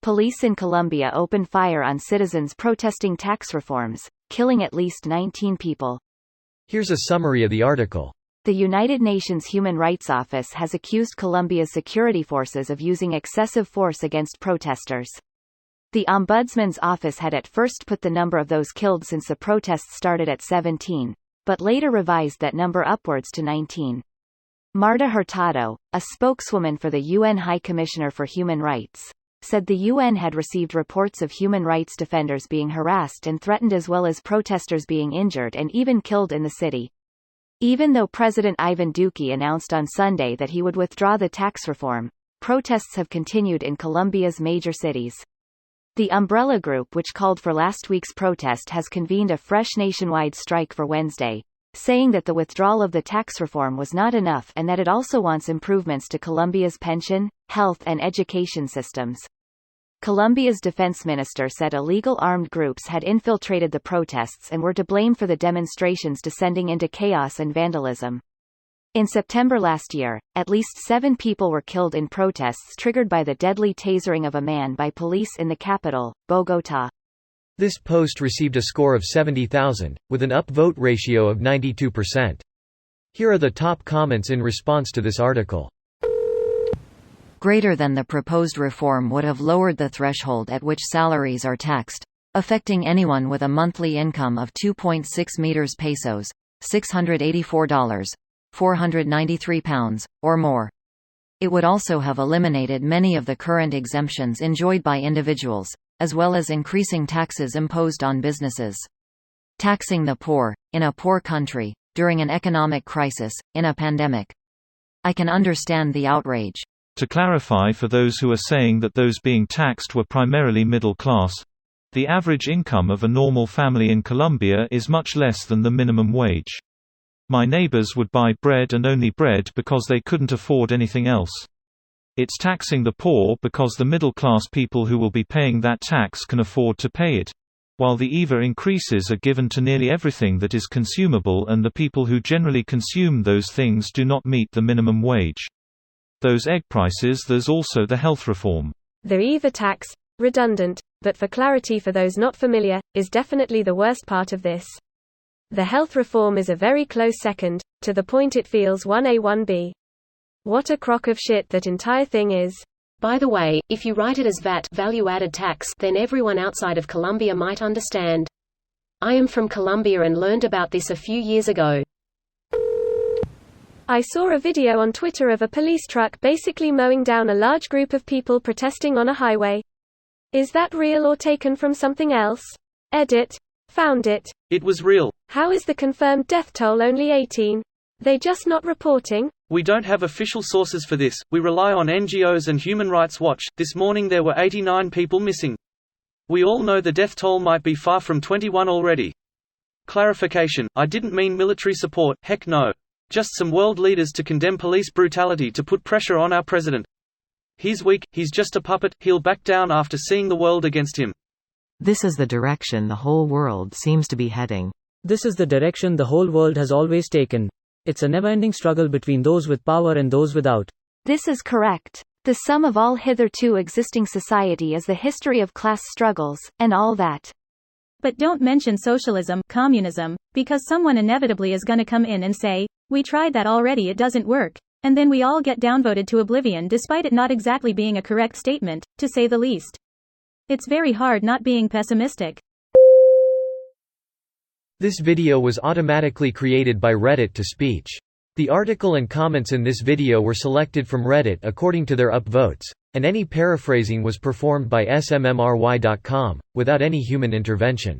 Police in Colombia opened fire on citizens protesting tax reforms, killing at least 19 people. Here's a summary of the article. The United Nations Human Rights Office has accused Colombia's security forces of using excessive force against protesters. The Ombudsman's office had at first put the number of those killed since the protests started at 17, but later revised that number upwards to 19. Marta Hurtado, a spokeswoman for the UN High Commissioner for Human Rights, said the UN had received reports of human rights defenders being harassed and threatened as well as protesters being injured and even killed in the city. Even though President Ivan Duque announced on Sunday that he would withdraw the tax reform, protests have continued in Colombia's major cities. The Umbrella Group, which called for last week's protest, has convened a fresh nationwide strike for Wednesday, saying that the withdrawal of the tax reform was not enough and that it also wants improvements to Colombia's pension, health and education systems. Colombia's defense minister said illegal armed groups had infiltrated the protests and were to blame for the demonstrations descending into chaos and vandalism. In September last year, at least 7 people were killed in protests triggered by the deadly tasering of a man by police in the capital, Bogotá. This post received a score of 70,000, with an upvote ratio of 92%. Here are the top comments in response to this article. Greater than the proposed reform would have lowered the threshold at which salaries are taxed, affecting anyone with a monthly income of 2.6 meters pesos, $684, 493 pounds, or more. It would also have eliminated many of the current exemptions enjoyed by individuals, as well as increasing taxes imposed on businesses. Taxing the poor, in a poor country, during an economic crisis, in a pandemic. I can understand the outrage. To clarify for those who are saying that those being taxed were primarily middle class, the average income of a normal family in Colombia is much less than the minimum wage. My neighbors would buy bread and only bread because they couldn't afford anything else. It's taxing the poor because the middle-class people who will be paying that tax can afford to pay it, while the IVA increases are given to nearly everything that is consumable and the people who generally consume those things do not meet the minimum wage. Those egg prices. There's also the health reform. The IVA tax, redundant, but for clarity for those not familiar, is definitely the worst part of this. The health reform is a very close second, to the point it feels 1A 1B. What a crock of shit that entire thing is. By the way, if you write it as VAT, value-added tax, then everyone outside of Colombia might understand. I am from Colombia and learned about this a few years ago. I saw a video on Twitter of a police truck basically mowing down a large group of people protesting on a highway. Is that real or taken from something else? Edit. Found it. It was real. How is the confirmed death toll only 18? They just not reporting? We don't have official sources for this, we rely on NGOs and Human Rights Watch. This morning there were 89 people missing. We all know the death toll might be far from 21 already. Clarification, I didn't mean military support, heck no. Just some world leaders to condemn police brutality to put pressure on our president. He's weak, he's just a puppet, he'll back down after seeing the world against him. This is the direction the whole world seems to be heading. This is the direction the whole world has always taken. It's a never-ending struggle between those with power and those without. This is correct. The sum of all hitherto existing society is the history of class struggles, and all that. But don't mention socialism, communism, because someone inevitably is gonna come in and say, we tried that already, it doesn't work, and then we all get downvoted to oblivion despite it not exactly being a correct statement, to say the least. It's very hard not being pessimistic. This video was automatically created by Reddit to speech. The article and comments in this video were selected from Reddit according to their upvotes, and any paraphrasing was performed by smmry.com, without any human intervention.